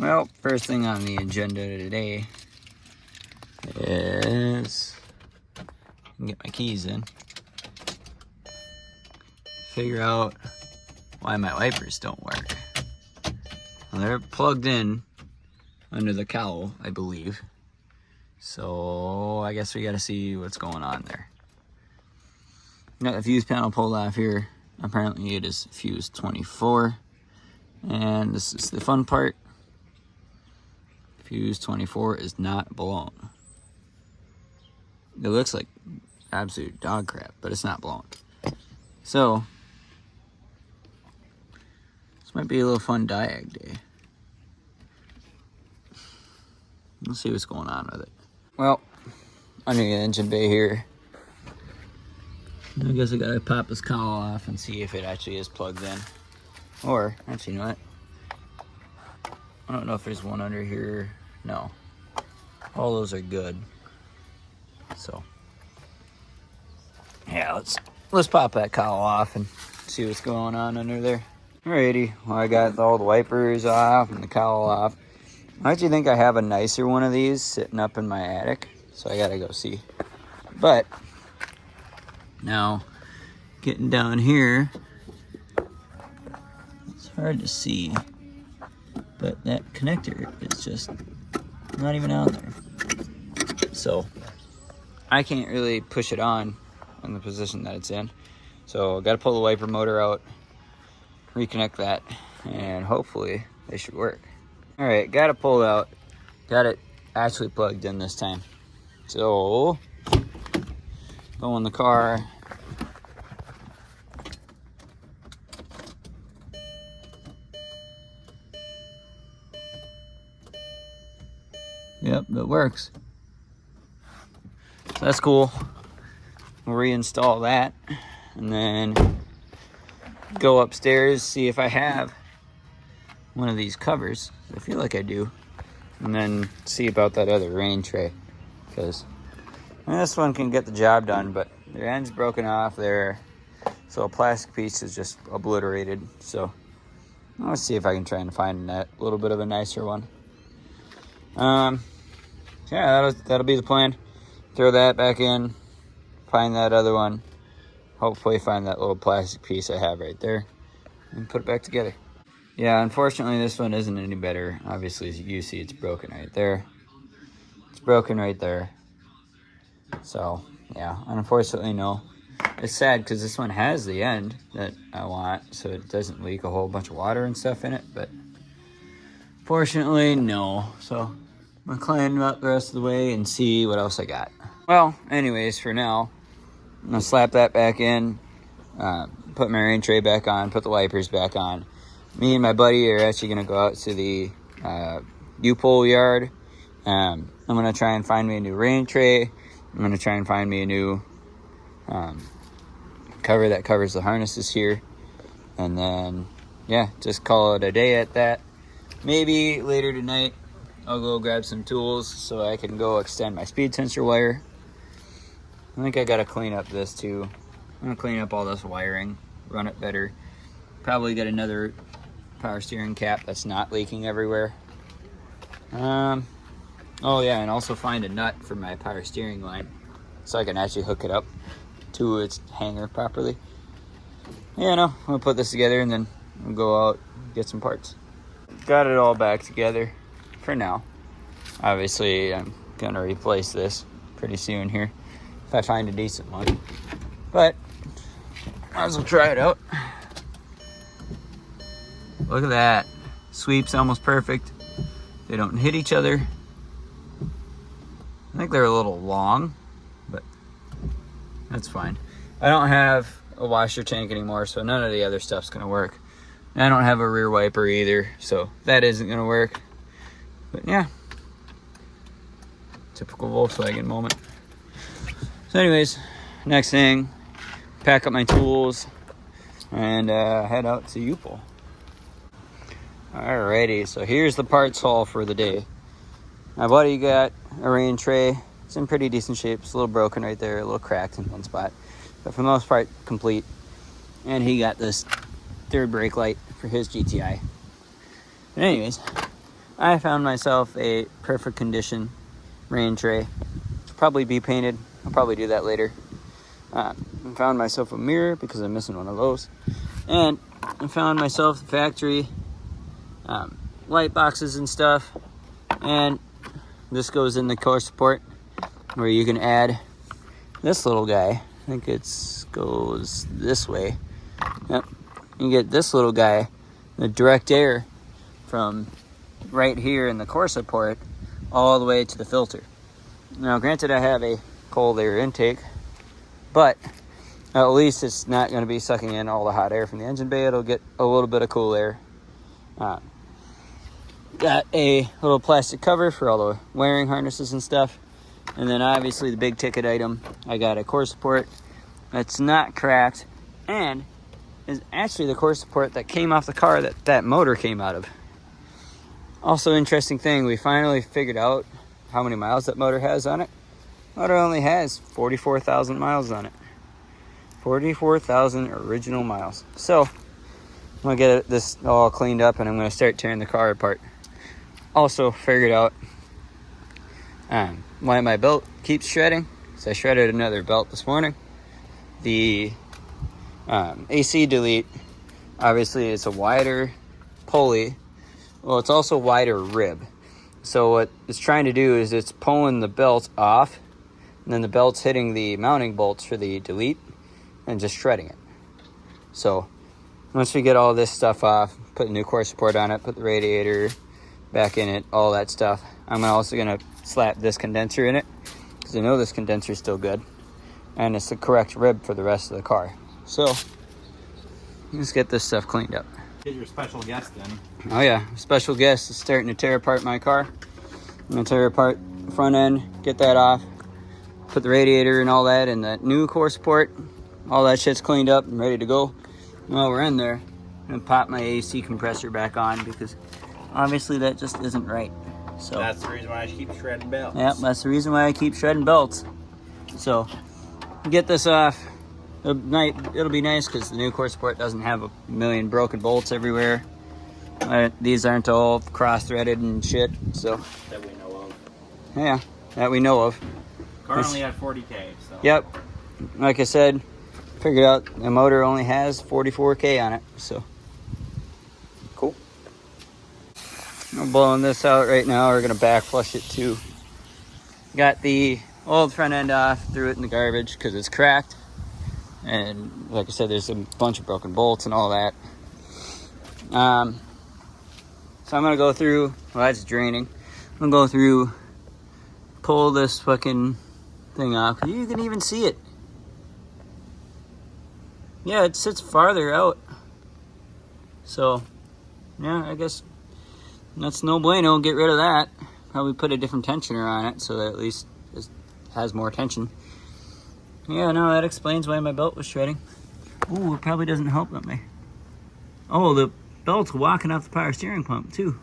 Well, first thing on the agenda today is get my keys in, figure out why my wipers don't work. Well, they're plugged in under the cowl, I believe. So I guess we gotta see what's going on there. Got the fuse panel pulled off here. Apparently it is fuse 24. And this is the fun part. Fuse 24 is not blown. It looks like absolute dog crap, but it's not blown. So, this might be a little fun diag day. Let's see what's going on with it. Well, under the engine bay here, I guess I gotta pop this cowl off and see if it actually is plugged in. Or, actually, you know what? I don't know if there's one under here. No. All those are good. So, yeah, let's pop that cowl off and see what's going on under there. Alrighty, well, I got all the wipers off and the cowl off. I actually think I have a nicer one of these sitting up in my attic, so I gotta go see. But now, getting down here, it's hard to see, but that connector is just not even out there. So I can't really push it on in the position that it's in. So I gotta pull the wiper motor out, reconnect that, and hopefully they should work. All right, got it pulled out, got it actually plugged in this time. So go in the car. Yep, it works. So that's cool. We'll reinstall that and then go upstairs, see if I have one of these covers. I feel like I do. And then see about that other rain tray, because this one can get the job done, but the end's broken off there, so a plastic piece is just obliterated. So let's see if I can try and find that little bit of a nicer one. Yeah, that'll be the plan. Throw that back in, find that other one, hopefully find that little plastic piece I have right there, and put it back together. Yeah, unfortunately this one isn't any better. Obviously, as you see, it's broken right there. It's broken right there. So, yeah, unfortunately, no. It's sad because this one has the end that I want, so it doesn't leak a whole bunch of water and stuff in it, but fortunately, no. So, I'm gonna climb up the rest of the way and see what else I got. Well, anyways, for now, I'm gonna slap that back in, put my rain tray back on, put the wipers back on. Me and my buddy are actually gonna go out to the U-pole yard. I'm gonna try and find me a new rain tray. I'm gonna try and find me a new cover that covers the harnesses here. And then, yeah, just call it a day at that. Maybe later tonight, I'll go grab some tools so I can go extend my speed sensor wire. I think I gotta clean up this too. I'm gonna clean up all this wiring, run it better. Probably get another power steering cap that's not leaking everywhere. Oh yeah, and also find a nut for my power steering line so I can actually hook it up to its hanger properly. Yeah, no, I'm gonna put this together and then we'll go out and get some parts. Got it all back together for now. Obviously, I'm gonna replace this pretty soon here if I find a decent one. But might as well try it out. Look at that. Sweep's almost perfect. They don't hit each other. I think they're a little long, but that's fine. I don't have a washer tank anymore, so none of the other stuff's gonna work. And I don't have a rear wiper either, so that isn't gonna work. But yeah, typical Volkswagen moment. So anyways, next thing, pack up my tools and head out to U-pole. Alrighty, so here's the parts haul for the day. My buddy got a rain tray. It's in pretty decent shape. It's a little broken right there, a little cracked in one spot, but for the most part, complete. And he got this third brake light for his GTI. But anyways, I found myself a perfect condition rain tray. It'll probably be painted. I'll probably do that later. I found myself a mirror because I'm missing one of those. And I found myself the factory light boxes and stuff. And this goes in the core support where you can add this little guy. I think it goes this way. Yep. You get this little guy, the direct air from right here in the core support all the way to the filter. Now, granted, I have a cold air intake, but at least it's not going to be sucking in all the hot air from the engine bay. It'll get a little bit of cool air. Got a little plastic cover for all the wiring harnesses and stuff. And then obviously the big ticket item, I got a core support that's not cracked and is actually the core support that came off the car that motor came out of. Also, interesting thing, we finally figured out how many miles that motor has on it. Motor only has 44,000 miles on it. 44,000 original miles. So, I'm going to get this all cleaned up and I'm going to start tearing the car apart. Also, figured out why my belt keeps shredding. So I shredded another belt this morning. The AC delete, obviously it's a wider pulley. Well, it's also wider rib. So what it's trying to do is it's pulling the belt off, and then the belt's hitting the mounting bolts for the delete and just shredding it. So once we get all this stuff off, put a new core support on it, put the radiator back in it, all that stuff, I'm also going to slap this condenser in it because I know this condenser is still good and it's the correct rib for the rest of the car. So let's get this stuff cleaned up. Get your special guest then. Oh yeah, special guest is starting to tear apart my car. I'm gonna tear apart the front end, get that off, put the radiator and all that in the new core support. All that shit's cleaned up and ready to go. While we're in there, I'm gonna pop my AC compressor back on because obviously that just isn't right. So that's the reason why I keep shredding belts. Yep, that's the reason why I keep shredding belts. So get this off. It'll be nice because the new core support doesn't have a million broken bolts everywhere. These aren't all cross-threaded and shit, so. That we know of. Yeah, that we know of. Car only had 40K, so. Yep. Like I said, figured out the motor only has 44K on it, so. Cool. I'm blowing this out right now. We're going to back flush it too. Got the old front end off, threw it in the garbage because it's cracked. And like I said, there's a bunch of broken bolts and all that. So I'm going to go through, well, that's draining. I'm going to go through, pull this fucking thing off. You can even see it. Yeah, it sits farther out. So, yeah, I guess that's no bueno. Get rid of that. Probably put a different tensioner on it so that at least it has more tension. Yeah, no, that explains why my belt was shredding. Ooh, it probably doesn't help at me. Oh, the belt's walking off the power steering pump, too.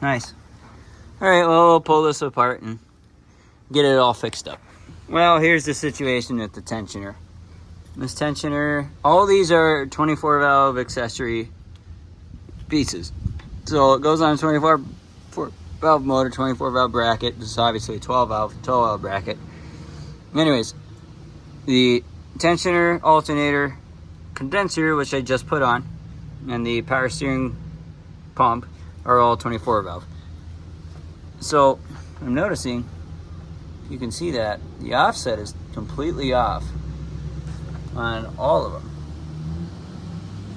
Nice. Alright, well, we'll pull this apart and get it all fixed up. Well, here's the situation with the tensioner. This tensioner, all these are 24 valve accessory pieces. So it goes on a 24 valve motor, 24 valve bracket. This is obviously a 12 valve bracket. Anyways, the tensioner, alternator, condenser, which I just put on, and the power steering pump are all 24 valve. So I'm noticing, you can see that the offset is completely off on all of them.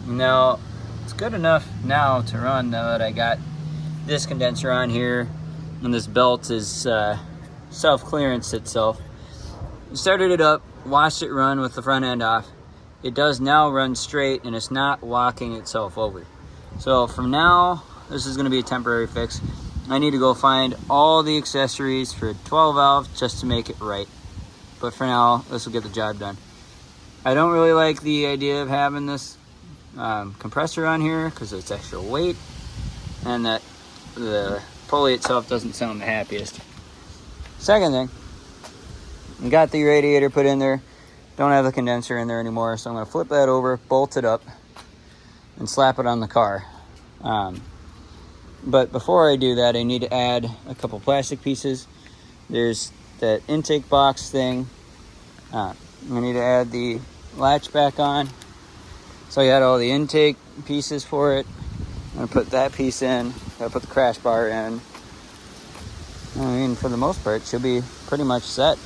Now, it's good enough now to run now that I got this condenser on here and this belt is self-clearance itself. Started it up, watched it run with the front end off. It does now run straight and it's not walking itself over. So from now, this is going to be a temporary fix. I need to go find all the accessories for 12 valve just to make it right. But for now, this will get the job done. I don't really like the idea of having this compressor on here because it's extra weight and that the pulley itself doesn't sound the happiest. Second thing, I got the radiator put in there. Don't have the condenser in there anymore, so I'm going to flip that over, bolt it up, and slap it on the car. But before I do that, I need to add a couple plastic pieces. There's that intake box thing. I need to add the latch back on. So I got all the intake pieces for it. I'm gonna put that piece in. Gotta put the crash bar in. I mean, for the most part, it should be pretty much set.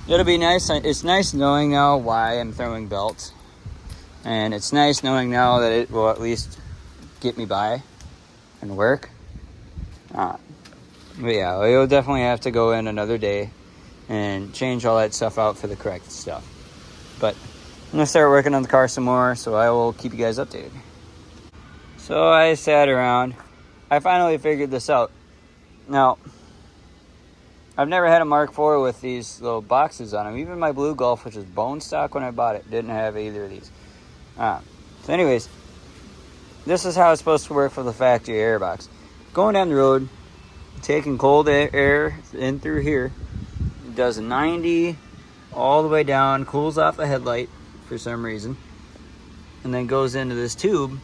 It'll be nice. It's nice knowing now why I'm throwing belts. And it's nice knowing now that it will at least get me by and work. But yeah, it'll definitely have to go in another day and change all that stuff out for the correct stuff. But I'm gonna start working on the car some more, so I will keep you guys updated. So I sat around. I finally figured this out. Now, I've never had a Mark IV with these little boxes on them. Even my Blue Golf, which was bone stock when I bought it, didn't have either of these. So anyways, this is how it's supposed to work for the factory air box. Going down the road, taking cold air in through here, it does 90 all the way down, cools off the headlight for some reason, and then goes into this tube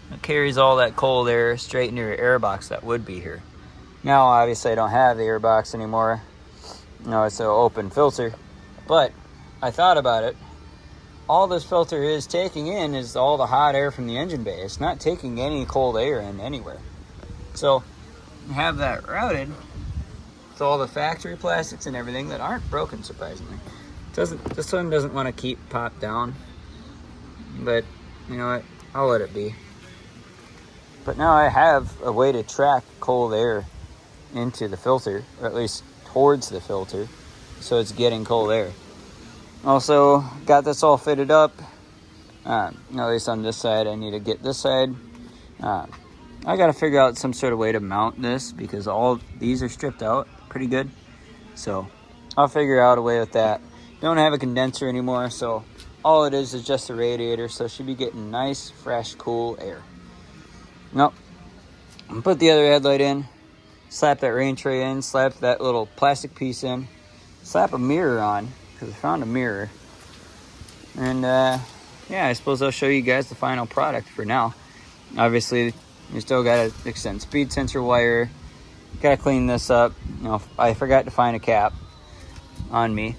that carries all that cold air straight into your air box that would be here. Now, obviously, I don't have the air box anymore. No, it's an open filter. But I thought about it. All this filter is taking in is all the hot air from the engine bay. It's not taking any cold air in anywhere. So, have that routed with all the factory plastics and everything that aren't broken, surprisingly. This one doesn't want to keep popped down. But, you know what? I'll let it be. But now I have a way to track cold air into the filter, or at least towards the filter, so it's getting cold air. Also, got this all fitted up. At least on this side, I need to get this side. I got to figure out some sort of way to mount this because all these are stripped out pretty good. So I'll figure out a way with that. Don't have a condenser anymore, so all it is just a radiator, so it should be getting nice, fresh, cool air. Nope. Put the other headlight in. Slap that rain tray in, slap that little plastic piece in, slap a mirror on, because I found a mirror. And yeah, I suppose I'll show you guys the final product for now. Obviously, you still got to extend speed sensor wire. Got to clean this up. I forgot to find a cap on me.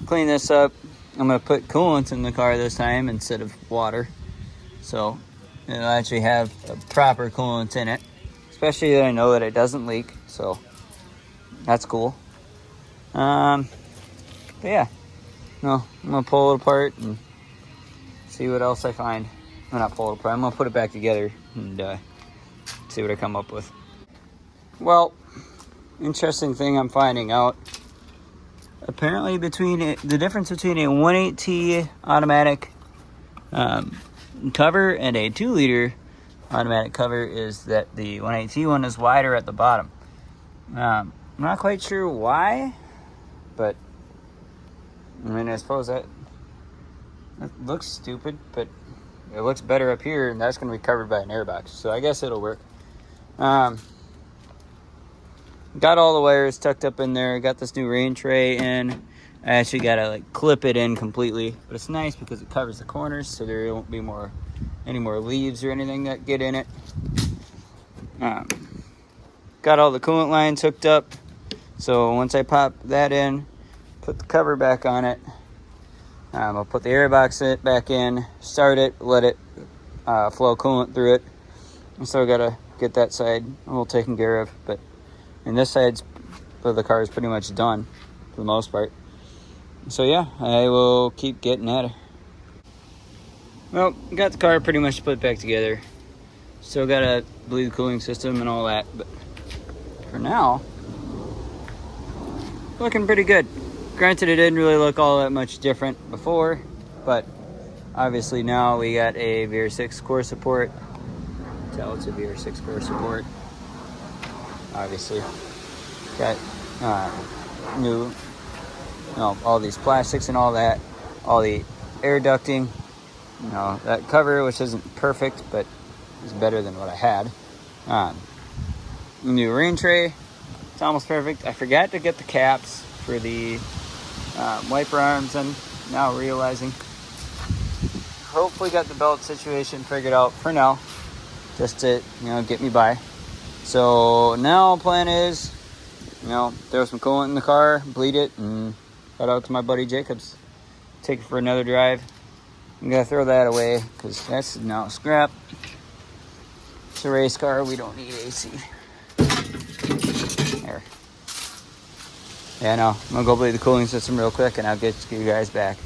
Clean this up. I'm going to put coolant in the car this time instead of water. So it'll actually have a proper coolant in it. Especially that I know that it doesn't leak, so that's cool. But yeah, I'm gonna pull it apart and see what else I find. I'm not pull it apart. I'm gonna put it back together and see what I come up with. Well, interesting thing I'm finding out. Apparently, the difference between a 1.8T automatic cover and a 2-liter automatic cover is that the 1.8T one is wider at the bottom. I'm not quite sure why, but I mean, I suppose that looks stupid, but it looks better up here, and that's going to be covered by an airbox, so I guess it'll work. Got all the wires tucked up in there. Got this new rain tray in. I actually got to clip it in completely, but it's nice because it covers the corners, so there won't be any more leaves or anything that get in it. Got all the coolant lines hooked up, so once I pop that in, put the cover back on it, I'll put the airbox back in, start it, let it flow coolant through it. I still gotta get that side all taken care of, but and this side of the car is pretty much done for the most part. So yeah, I will keep getting at it. Well, got the car pretty much put back together. Still got to bleed the cooling system and all that, but for now, looking pretty good. Granted, it didn't really look all that much different before, but obviously now we got a vr6 core support. Tell it's a vr6 core support. Obviously, got new, all these plastics and all that, all the air ducting. That cover, which isn't perfect, but is better than what I had. New rain tray, it's almost perfect. I forgot to get the caps for the wiper arms. I'm now realizing. Hopefully got the belt situation figured out for now. just to, you know, get me by. So now plan is, you know, throw some coolant in the car, bleed it, and head out to my buddy Jacob's. Take it for another drive. I'm gonna throw that away because that's now scrap. It's a race car. We don't need AC. There. Yeah, no, I'm gonna go bleed the cooling system real quick, and I'll get you guys back.